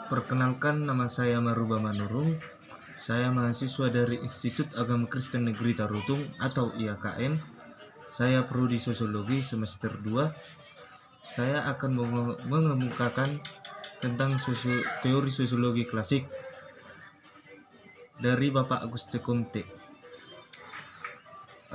Perkenalkan, nama saya Maruba Manurung. Saya mahasiswa dari Institut Agama Kristen Negeri Tarutung atau IAKN. Saya prodi Sosiologi semester 2. Saya akan mengemukakan tentang teori sosiologi klasik dari Bapak Auguste Comte.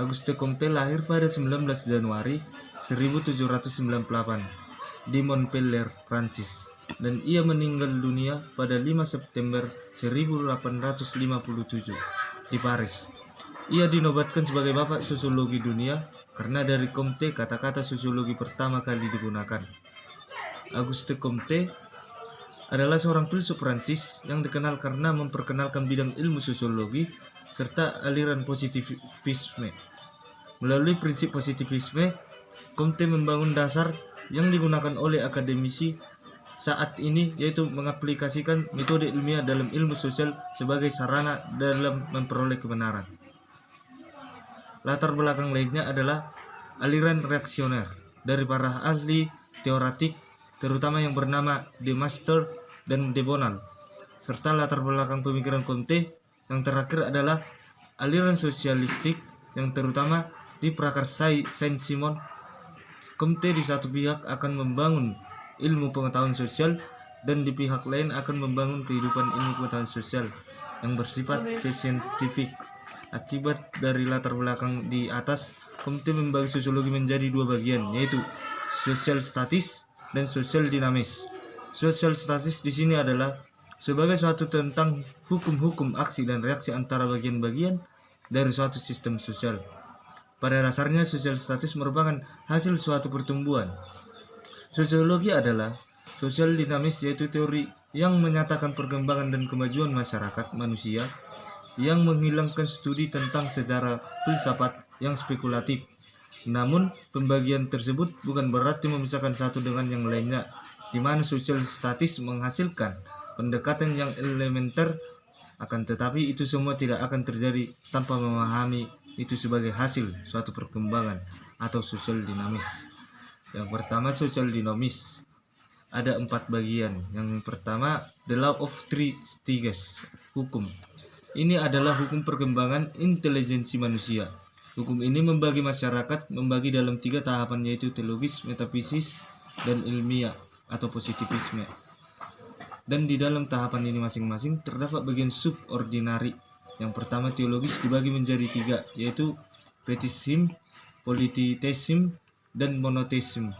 Auguste Comte lahir pada 19 Januari 1798 di Montpellier, Prancis, dan ia meninggal dunia pada 5 September 1857 di Paris. Ia dinobatkan sebagai Bapak Sosiologi Dunia karena dari Comte kata-kata sosiologi pertama kali digunakan. Auguste Comte adalah seorang filsuf Prancis yang dikenal karena memperkenalkan bidang ilmu sosiologi serta aliran positivisme. Melalui prinsip positivisme, Comte membangun dasar yang digunakan oleh akademisi saat ini, yaitu mengaplikasikan metode ilmiah dalam ilmu sosial sebagai sarana dalam memperoleh kebenaran. Latar belakang lainnya adalah aliran reaksioner dari para ahli teoretik, terutama yang bernama De Maistre dan De Bonald, serta latar belakang pemikiran Comte yang terakhir adalah aliran sosialistik yang terutama diprakarsai Saint-Simon. Comte di satu pihak akan membangun ilmu pengetahuan sosial dan di pihak lain akan membangun kehidupan ilmu pengetahuan sosial yang bersifat saintifik. Akibat dari latar belakang di atas, Comte membagi sosiologi menjadi dua bagian, yaitu sosial statis dan sosial dinamis. Sosial statis di sini adalah sebagai suatu tentang hukum-hukum aksi dan reaksi antara bagian-bagian dari suatu sistem sosial. Pada dasarnya, sosial statis merupakan hasil suatu pertumbuhan. Sosiologi adalah sosial dinamis, yaitu teori yang menyatakan perkembangan dan kemajuan masyarakat manusia yang menghilangkan studi tentang sejarah filsafat yang spekulatif. Namun, pembagian tersebut bukan berarti memisahkan satu dengan yang lainnya, di mana sosial statis menghasilkan pendekatan yang elementer, akan tetapi itu semua tidak akan terjadi tanpa memahami itu sebagai hasil suatu perkembangan atau sosial dinamis. Yang pertama, sosial dinamis ada 4 bagian. Yang pertama, the law of three stages, hukum. Ini adalah hukum perkembangan intelijensi manusia. Hukum ini membagi masyarakat dalam 3 tahapan, yaitu teologis, metafisis, dan ilmiah atau positivisme. Dan di dalam tahapan ini masing-masing terdapat bagian subordinari. Yang pertama, teologis dibagi menjadi 3, yaitu fetishisme, politisme, dan monoteisme.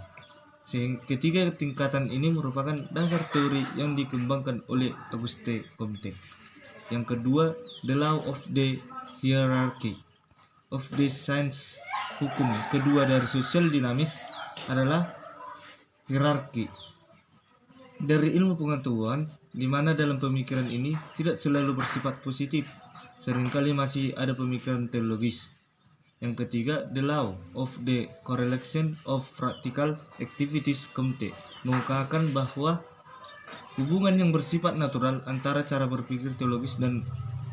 Ketiga tingkatan ini merupakan dasar teori yang dikembangkan oleh Auguste Comte. Yang kedua, the law of the hierarchy of the science. Hukum kedua dari sosial dinamis adalah hierarki dari ilmu pengetahuan, di mana dalam pemikiran ini tidak selalu bersifat positif, seringkali masih ada pemikiran teologis. Yang ketiga, the law of the correlation of practical activities. Comte mengungkapkan bahwa hubungan yang bersifat natural antara cara berpikir teologis dan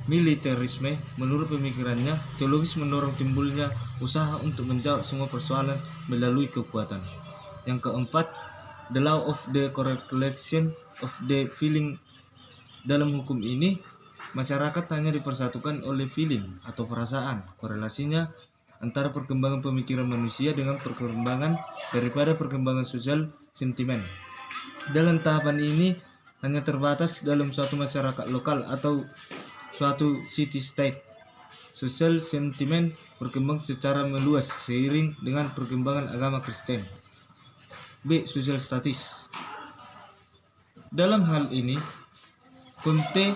militerisme. Menurut pemikirannya, teologis mendorong timbulnya usaha untuk menjawab semua persoalan melalui kekuatan. Yang keempat, the law of the correlation of the feeling. Dalam hukum ini, masyarakat hanya dipersatukan oleh feeling atau perasaan. Korelasinya antara perkembangan pemikiran manusia dengan perkembangan daripada perkembangan sosial sentimen. Dalam tahapan ini hanya terbatas dalam suatu masyarakat lokal atau suatu city state. Sosial sentimen berkembang secara meluas seiring dengan perkembangan agama Kristen. B. Sosial statis. Dalam hal ini, Comte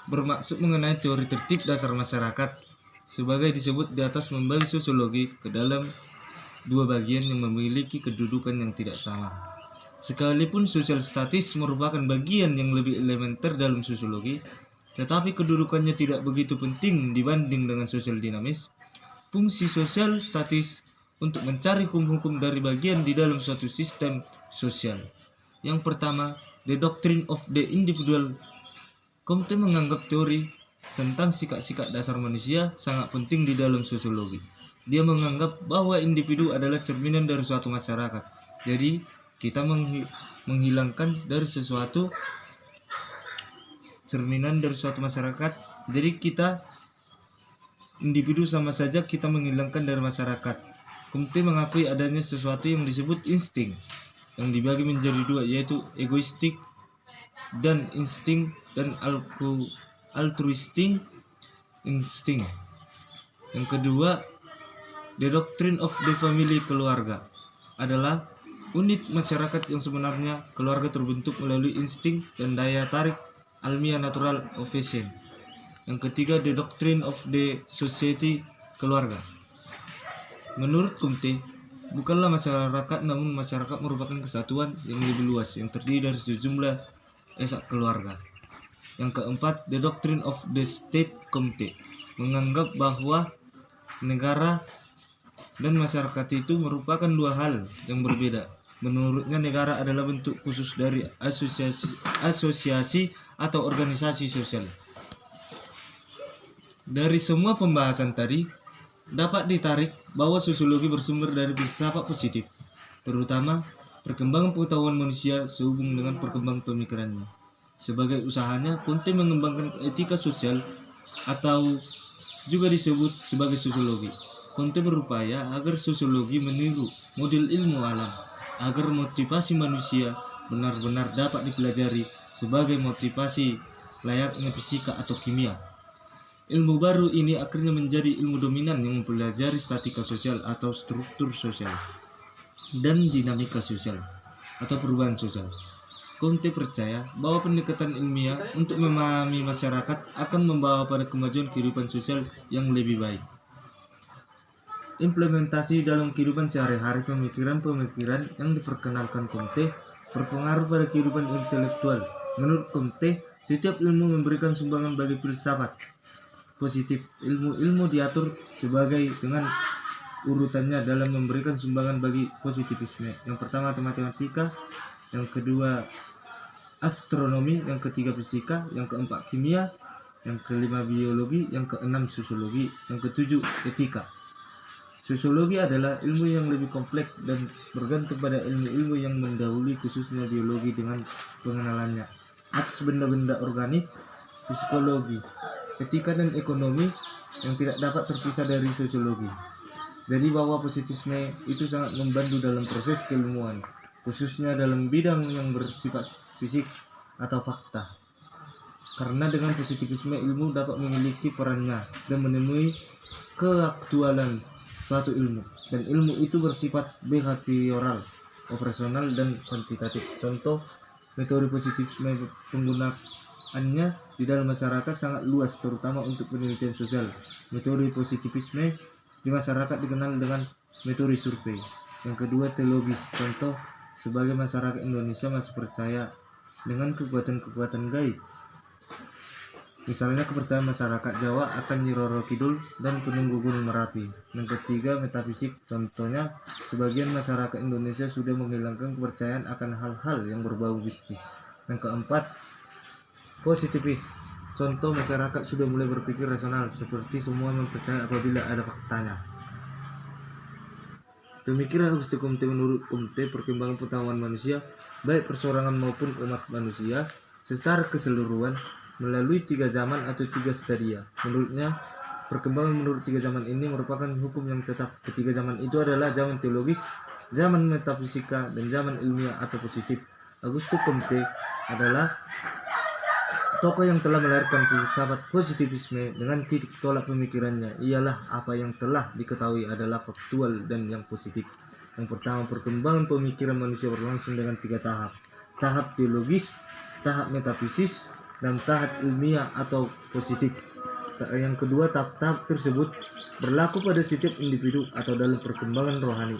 bermaksud mengenai teori tertib dasar masyarakat, sebagai disebut di atas, membagi sosiologi ke dalam 2 bagian yang memiliki kedudukan yang tidak sama. Sekalipun sosial statis merupakan bagian yang lebih elementer dalam sosiologi, tetapi kedudukannya tidak begitu penting dibanding dengan sosial dinamis. Fungsi sosial statis untuk mencari hukum-hukum dari bagian di dalam suatu sistem sosial. Yang pertama, the doctrine of the individual. Comte menganggap teori tentang sikap-sikap dasar manusia sangat penting di dalam sosiologi. Dia menganggap bahwa individu adalah cerminan dari suatu masyarakat. Jadi, kita menghilangkan dari sesuatu cerminan dari suatu masyarakat. Jadi kita individu sama saja kita menghilangkan dari masyarakat. Comte mengakui adanya sesuatu yang disebut insting, yang dibagi menjadi dua, yaitu egoistik dan insting dan altruistic insting. Yang kedua, the doctrine of the family, keluarga adalah unit masyarakat yang sebenarnya. Keluarga terbentuk melalui insting dan daya tarik alamiah natural affection. Yang ketiga, the doctrine of the society, keluarga. Menurut Comte, bukanlah masyarakat, namun masyarakat merupakan kesatuan yang lebih luas yang terdiri dari sejumlah esak keluarga. Yang keempat, the doctrine of the state. Comte menganggap bahwa negara dan masyarakat itu merupakan dua hal yang berbeda. Menurutnya, negara adalah bentuk khusus dari asosiasi atau organisasi sosial. Dari semua pembahasan tadi, dapat ditarik bahwa sosiologi bersumber dari filsafat positif, terutama perkembangan pengetahuan manusia sehubung dengan perkembangan pemikirannya. Sebagai usahanya, Comte mengembangkan etika sosial atau juga disebut sebagai sosiologi. Comte berupaya agar sosiologi meniru model ilmu alam, agar motivasi manusia benar-benar dapat dipelajari sebagai motivasi layaknya fisika atau kimia. Ilmu baru ini akhirnya menjadi ilmu dominan yang mempelajari statika sosial atau struktur sosial dan dinamika sosial atau perubahan sosial. Comte percaya bahwa pendekatan ilmiah untuk memahami masyarakat akan membawa pada kemajuan kehidupan sosial yang lebih baik. Implementasi dalam kehidupan sehari-hari pemikiran-pemikiran yang diperkenalkan Comte berpengaruh pada kehidupan intelektual. Menurut Comte, setiap ilmu memberikan sumbangan bagi filsafat positif. Ilmu diatur sebagai dengan urutannya dalam memberikan sumbangan bagi positivisme. Yang pertama matematika, yang kedua astronomi, yang ketiga fisika, yang keempat kimia, yang kelima biologi, yang keenam sosiologi, yang ketujuh etika. Sosiologi adalah ilmu yang lebih kompleks dan bergantung pada ilmu-ilmu yang mendahului, khususnya biologi dengan pengenalannya atas benda-benda organik, psikologi, etika dan ekonomi yang tidak dapat terpisah dari sosiologi. Jadi bahwa positivisme itu sangat membantu dalam proses keilmuan, khususnya dalam bidang yang bersifat fisik atau fakta. Karena dengan positivisme ilmu dapat memiliki perannya dan menemui keaktualan suatu ilmu, dan ilmu itu bersifat behavioral, operasional dan kuantitatif. Contoh metode positivisme penggunaannya di dalam masyarakat sangat luas, terutama untuk penelitian sosial. Metode positivisme di masyarakat dikenal dengan metode survei. Yang kedua teologis. Contoh, sebagai masyarakat Indonesia masih percaya dengan kekuatan-kekuatan gaib. Misalnya kepercayaan masyarakat Jawa akan Nyi Roro Kidul dan penunggu Gunung Merapi. Yang ketiga metafisik. Contohnya, sebagian masyarakat Indonesia sudah menghilangkan kepercayaan akan hal-hal yang berbau bisnis. Yang keempat positivis. Contoh, masyarakat sudah mulai berpikir rasional, seperti semua mempercayai apabila ada faktanya. Pemikiran Auguste Comte. Menurut Comte, perkembangan pengetahuan manusia, baik perseorangan maupun umat manusia secara keseluruhan, melalui 3 zaman atau 3 stadia. Menurutnya, perkembangan menurut 3 zaman ini merupakan hukum yang tetap. Ketiga zaman itu adalah zaman teologis, zaman metafisika, dan zaman ilmiah atau positif. Auguste Comte adalah tokoh yang telah melahirkan filsafat positivisme. Dengan titik tolak pemikirannya ialah apa yang telah diketahui adalah faktual dan yang positif. Yang pertama, perkembangan pemikiran manusia berlangsung dengan 3 tahap. Tahap teologis, tahap metafisis, dan tahap ilmiah atau positif. Yang kedua, tahap-tahap tersebut berlaku pada setiap individu atau dalam perkembangan rohani,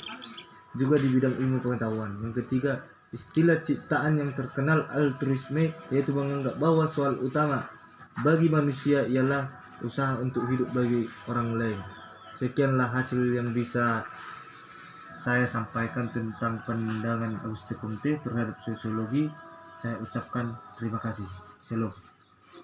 juga di bidang ilmu pengetahuan. Yang ketiga, istilah ciptaan yang terkenal altruisme, yaitu menganggap bahwa soal utama bagi manusia ialah usaha untuk hidup bagi orang lain. Sekianlah hasil yang bisa saya sampaikan tentang pandangan Auguste Comte terhadap sosiologi. Saya ucapkan terima kasih. Shalom.